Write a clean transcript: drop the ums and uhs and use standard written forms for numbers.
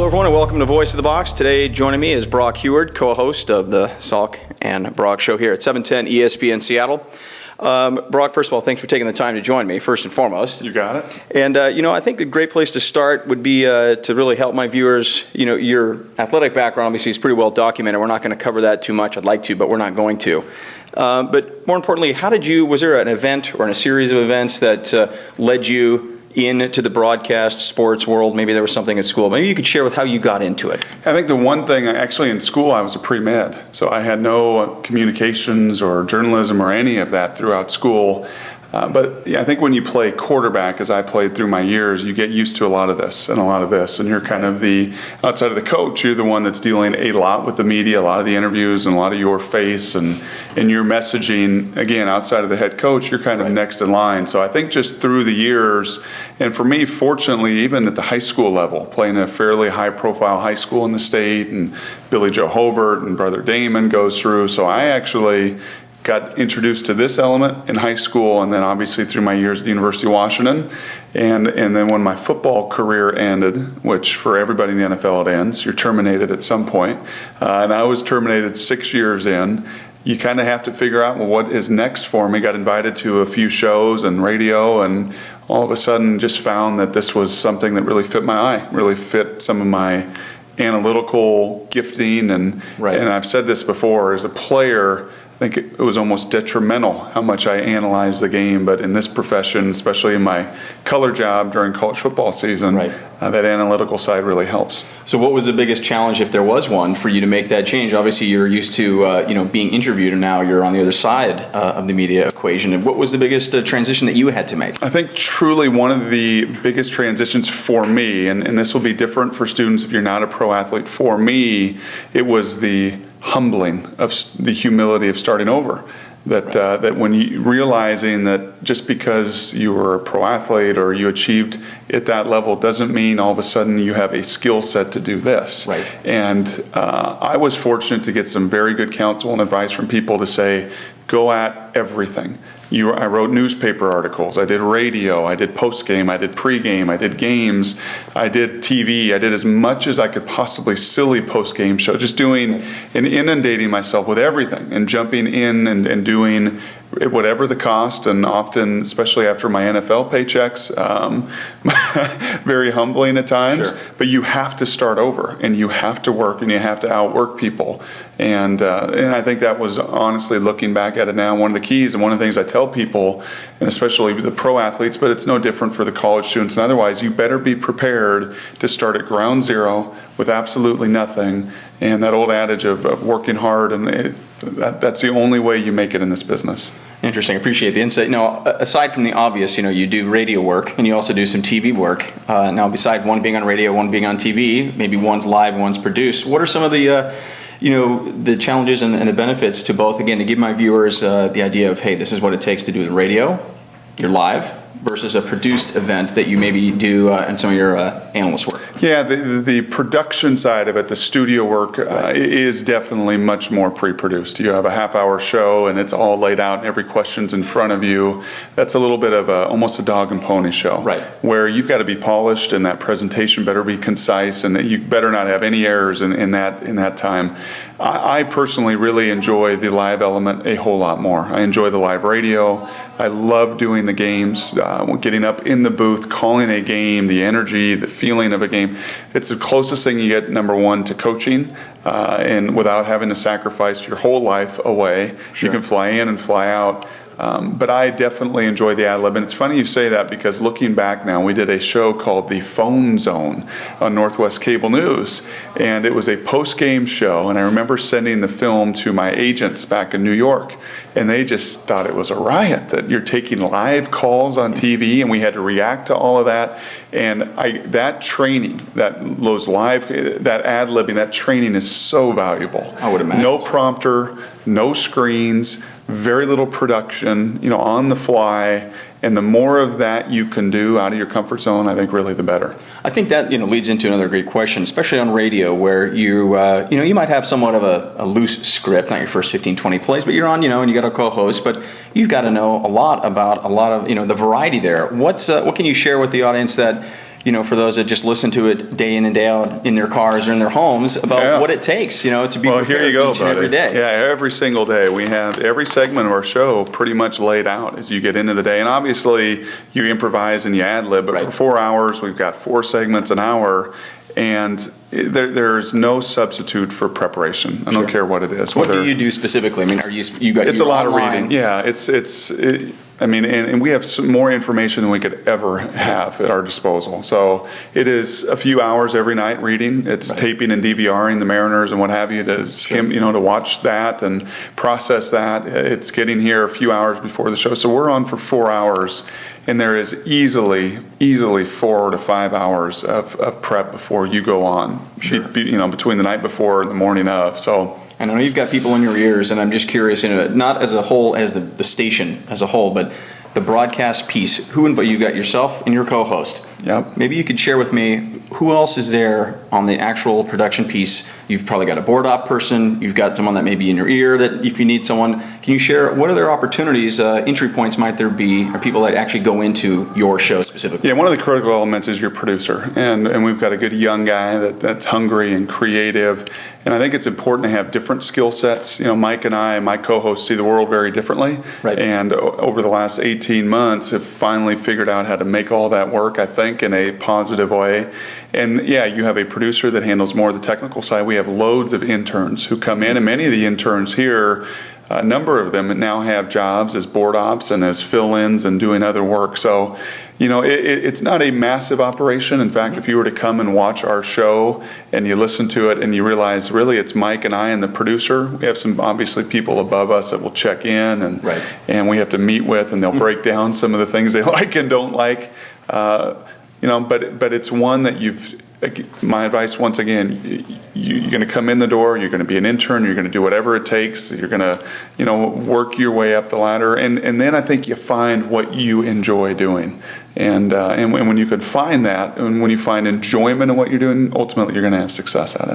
Hello everyone and welcome to Voice of the Box. Today joining me is Brock Heward, co-host of the Salk and Brock Show here at 710 ESPN Seattle. Brock, first of all, thanks for taking the time to join me, first and foremost. You got it. And, I think a great place to start would be to really help my viewers. Your athletic background obviously is pretty well documented. We're not going to cover that too much. I'd like to, but we're not going to. But more importantly, was there an event or a series of events that led you into the broadcast sports world? Maybe there was something at school. Maybe you could share with how you got into it. I think the one thing, actually in school I was a pre-med, so I had no communications or journalism or any of that throughout school. But I think when you play quarterback, as I played through my years, you get used to a lot of this and a lot of this. And you're kind of outside of the coach, you're the one that's dealing a lot with the media, a lot of the interviews and a lot of your face and your messaging. Again, outside of the head coach, you're kind of next in line. So I think just through the years, and for me, fortunately, even at the high school level, playing a fairly high-profile high school in the state, and Billy Joe Hobart and Brother Damon goes through. So I actually got introduced to this element in high school, and then obviously through my years at the University of Washington. And then when my football career ended, which for everybody in the NFL it ends, you're terminated at some point. And I was terminated 6 years in. You kind of have to figure out, well, what is next for me? Got invited to a few shows and radio, and all of a sudden just found that this was something that really fit my eye, really fit some of my analytical gifting. And I've said this before, as a player, I think it was almost detrimental how much I analyzed the game, but in this profession, especially in my color job during college football season, that analytical side really helps. So what was the biggest challenge, if there was one, for you to make that change? Obviously you're used to being interviewed, and now you're on the other side of the media equation. And what was the biggest transition that you had to make? I think truly one of the biggest transitions for me, and this will be different for students if you're not a pro athlete, for me, it was the humbling of the humility of starting over. That when you realizing that just because you were a pro athlete or you achieved at that level doesn't mean all of a sudden you have a skill set to do this. And I was fortunate to get some very good counsel and advice from people to say, go at everything. I wrote newspaper articles, I did radio, I did post-game, I did pre-game, I did games, I did TV, I did as much as I could possibly silly post-game show, just doing and inundating myself with everything and jumping in and doing whatever the cost, and often, especially after my NFL paychecks, very humbling at times. But you have to start over, and you have to work, and you have to outwork people. And I think that was, honestly, looking back at it now, one of the keys, and one of the things I tell people, and especially the pro athletes, but it's no different for the college students and otherwise, you better be prepared to start at ground zero with absolutely nothing. And that old adage of working hard, and that's the only way you make it in this business. Interesting. Appreciate the insight. Now, aside from the obvious, you do radio work and you also do some TV work. Now, beside one being on radio, one being on TV, maybe one's live, one's produced. What are some of the the challenges and the benefits to both, again, to give my viewers the idea of, hey, this is what it takes to do the radio, you're live, versus a produced event that you maybe do in some of your analyst work? Yeah, the production side of it, the studio work, is definitely much more pre-produced. You have a half-hour show, and it's all laid out, and every question's in front of you. That's a little bit of almost a dog and pony show, where you've got to be polished, and that presentation better be concise, and you better not have any errors in that time. I personally really enjoy the live element a whole lot more. I enjoy the live radio. I love doing the games, getting up in the booth, calling a game, the energy, the feeling of a game. It's the closest thing you get, number one, to coaching, and without having to sacrifice your whole life away. You can fly in and fly out. But I definitely enjoy the ad lib, and it's funny you say that, because looking back now, we did a show called The Phone Zone on Northwest Cable News, and it was a post-game show, and I remember sending the film to my agents back in New York, and they just thought it was a riot, that you're taking live calls on TV, and we had to react to all of that. And that training, that ad-libbing, that training is so valuable. I would imagine. No prompter, no screens, very little production, on the fly, and the more of that you can do out of your comfort zone, I think really the better. I think that leads into another great question, especially on radio, where you might have somewhat of a loose script, not your first 15, 20 plays, but you're on, and you got a co-host, but you've got to know a lot about a lot of the variety there. What can you share with the audience that for those that just listen to it day in and day out in their cars or in their homes about what it takes, to be prepared here you go, each and every day. Yeah, every single day. We have every segment of our show pretty much laid out as you get into the day. And obviously, you improvise and you ad-lib, but for 4 hours, we've got 4 segments an hour. And there's no substitute for preparation. I don't care what it is. What do you do specifically? I mean, It's a lot of reading. Yeah, and we have some more information than we could ever have at our disposal. So it is a few hours every night reading. It's taping and DVRing the Mariners and what have you to skim, to watch that and process that. It's getting here a few hours before the show. So we're on for 4 hours. And there is easily 4 to 5 hours of prep before you go on. Between the night before and the morning of. So. And I know you've got people in your ears, and I'm just curious, not as a whole, as the station as a whole, but the broadcast piece. You've got yourself and your co-host. Yep. Maybe you could share with me who else is there on the actual production piece. You've probably got a board op person. You've got someone that may be in your ear that if you need someone. Can you share what other opportunities, entry points might there be, or people that actually go into your show specifically? Yeah, one of the critical elements is your producer. And we've got a good young guy that's hungry and creative. And I think it's important to have different skill sets. Mike and I, my co-host, see the world very differently. Right. And over the last 18 months have finally figured out how to make all that work, I think, in a positive way. And yeah, you have a producer that handles more of the technical side. We have loads of interns who come in, and many of the interns here, a number of them now have jobs as board ops and as fill-ins and doing other work. So, it's not a massive operation. In fact, if you were to come and watch our show and you listen to it and you realize really it's Mike and I and the producer, we have some obviously people above us that will check in and we have to meet with, and they'll break down some of the things they like and don't like. But it's one that my advice, once again, you're going to come in the door, you're going to be an intern, you're going to do whatever it takes, you're going to, work your way up the ladder, and then I think you find what you enjoy doing. And when you can find that, and when you find enjoyment in what you're doing, ultimately you're going to have success at it.